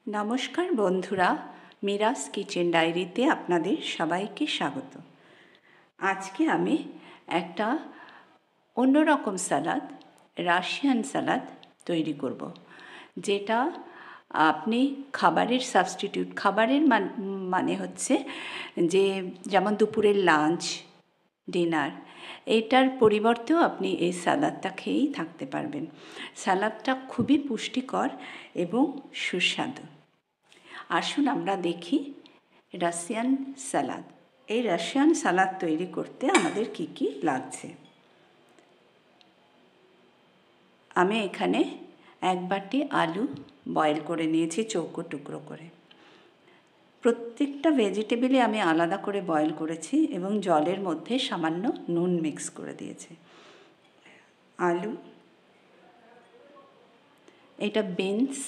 নমস্কার বন্ধুরা, মিরাস কিচেন ডায়েরিতে আপনাদের সবাইকে স্বাগত। আজকে আমি একটা অন্যরকম সালাদ, রাশিয়ান সালাদ তৈরি করব, যেটা আপনি খাবারের সাবস্টিটিউট, খাবারের মানে হচ্ছে যে যেমন দুপুরের লাঞ্চ, ডিনার, এটার পরিবর্তেও আপনি এই সালাদটা খেয়েই থাকতে পারবেন। সালাদটা খুবই পুষ্টিকর এবং সুস্বাদু। আসুন আমরা দেখি রাশিয়ান সালাদ। এই রাশিয়ান সালাদ তৈরি করতে আমাদের কি কি লাগছে। আমি এখানে 1 বাটি আলু বয়েল করে নিয়েছি চৌকো টুকরো করে। প্রত্যেকটা ভেজিটেবলই আমি আলাদা করে বয়েল করেছি এবং জলের মধ্যে সামান্য নুন মিক্স করে দিয়েছি। আলু, এটা বিনস,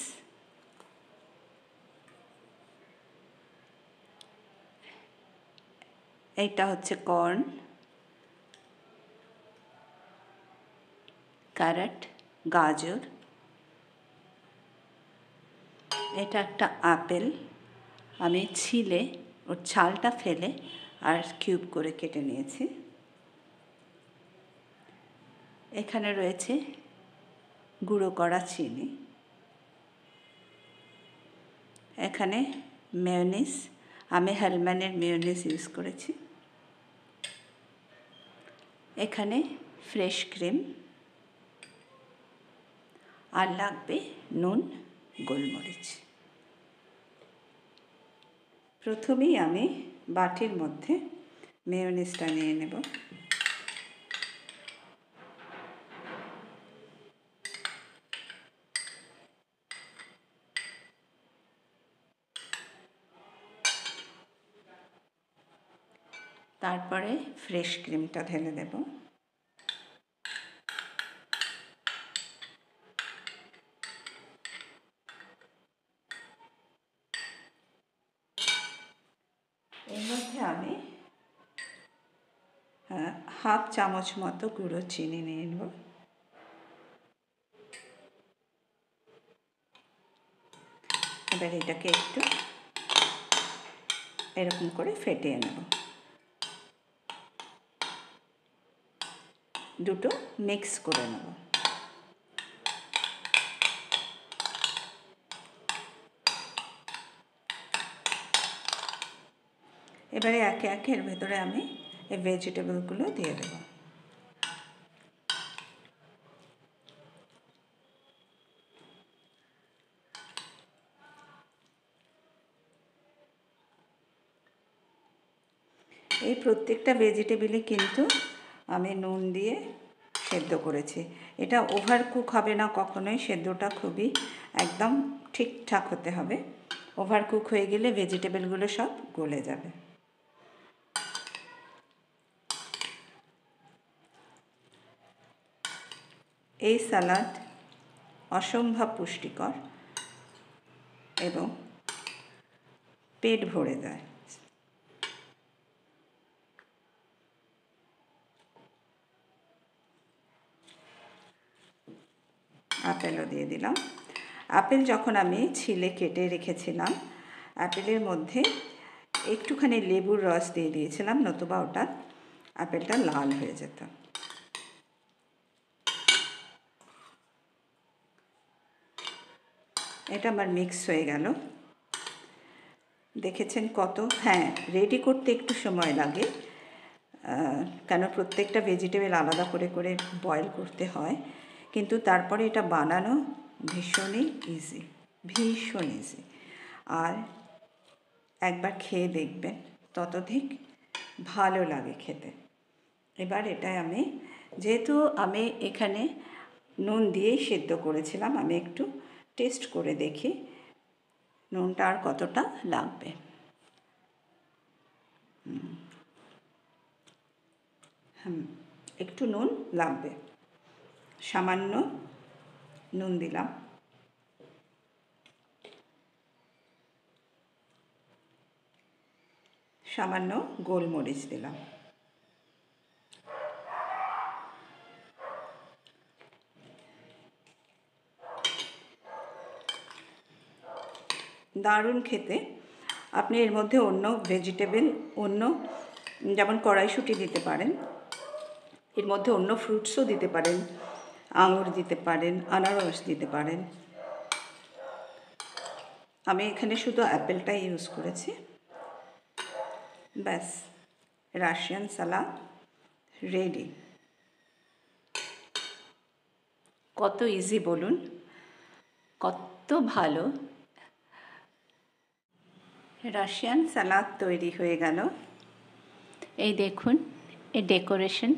এইটা হচ্ছে কর্ন, ক্যারট, গাজর, এটা একটা আপেল, আমি ছিলে ওর ছালটা ফেলে আর কিউব করে কেটে নিয়েছি। এখানে রয়েছে গুঁড়ো করা চিনি, এখানে মেয়োনিজ, আমি হেলম্যানের মেয়োনিজ ইউজ করেছি, এখানে ফ্রেশ ক্রিম, আর লাগবে নুন, গোলমরিচ। প্রথমেই আমি বাটির মধ্যে মেয়োনিজটা নিয়ে নেব। তারপরে ফ্রেশ ক্রিমটা ঢেলে দেব। এর মধ্যে আমি হাফ চামচ মতো গুঁড়ো চিনি নিয়ে নেব। এবার এটাকে একটু এরকম করে ফেটিয়ে নেব। দুটো মিক্স করে নেব। এবারে একে একে এর ভেতরে আমি এই ভেজিটেবলগুলো দিয়ে দেব। এই প্রত্যেকটা ভেজিটেবলই কিন্তু আমি নুন দিয়ে সেদ্ধ করেছি। এটা ওভার কুক হবে না কখনোই, সেদ্ধটা খুবই একদম ঠিকঠাক হতে হবে। ওভার কুক হয়ে গেলে ভেজিটেবলগুলো সব গলে যাবে। এই সালাদ অসম্ভব পুষ্টিকর এবং পেট ভরে যায়। আপেলও দিয়ে দিলাম। আপেল যখন আমি ছিলে কেটে রেখেছিলাম, আপেলের মধ্যে একটুখানি লেবুর রস দিয়ে দিয়েছিলাম, নতুবা ওটা আপেলটা লাল হয়ে যেত। এটা আমার মিক্স হয়ে গেল। দেখেছেন কত, হ্যাঁ, রেডি করতে একটু সময় লাগে, কেন প্রত্যেকটা ভেজিটেবল আলাদা করে করে বয়েল করতে হয়, কিন্তু তারপরে এটা বানানো ভীষণই ইজি, ভীষণ ইজি। আর একবার খেয়ে দেখবেন, ততোধিক ভালো লাগে খেতে। এবার এটা আমি, যেহেতু আমি এখানে নুন দিয়েই সেদ্ধ করেছিলাম, আমি একটু টেস্ট করে দেখি নুনটা আর কতটা লাগবে। একটু নুন লাগবে, সামান্য নুন দিলাম। সামান্য গোলমরিচ দিলাম। দারুণ খেতে। আপনি এর মধ্যে অন্য ভেজিটেবল, অন্য যেমন কড়াইশুঁটি দিতে পারেন, এর মধ্যে অন্য ফ্রুটসও দিতে পারেন, আঙুর দিতে পারেন, আনারস দিতে পারেন। আমি এখানে শুধু অ্যাপেলটাই ইউজ করেছি। ব্যাস, রাশিয়ান সালাদ রেডি। কত ইজি বলুন, কত ভালো। রাশিয়ান সালাদ তৈরি হয়ে গেল। এই দেখুন এই ডেকোরেশন।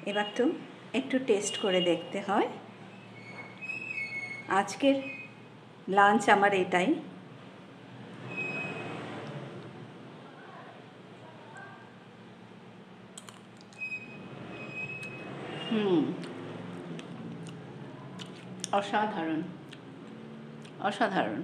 এবার তো একটু টেস্ট করে দেখতে হয়। আজকের লাঞ্চ আমার এটাই। অসাধারণ, অসাধারণ।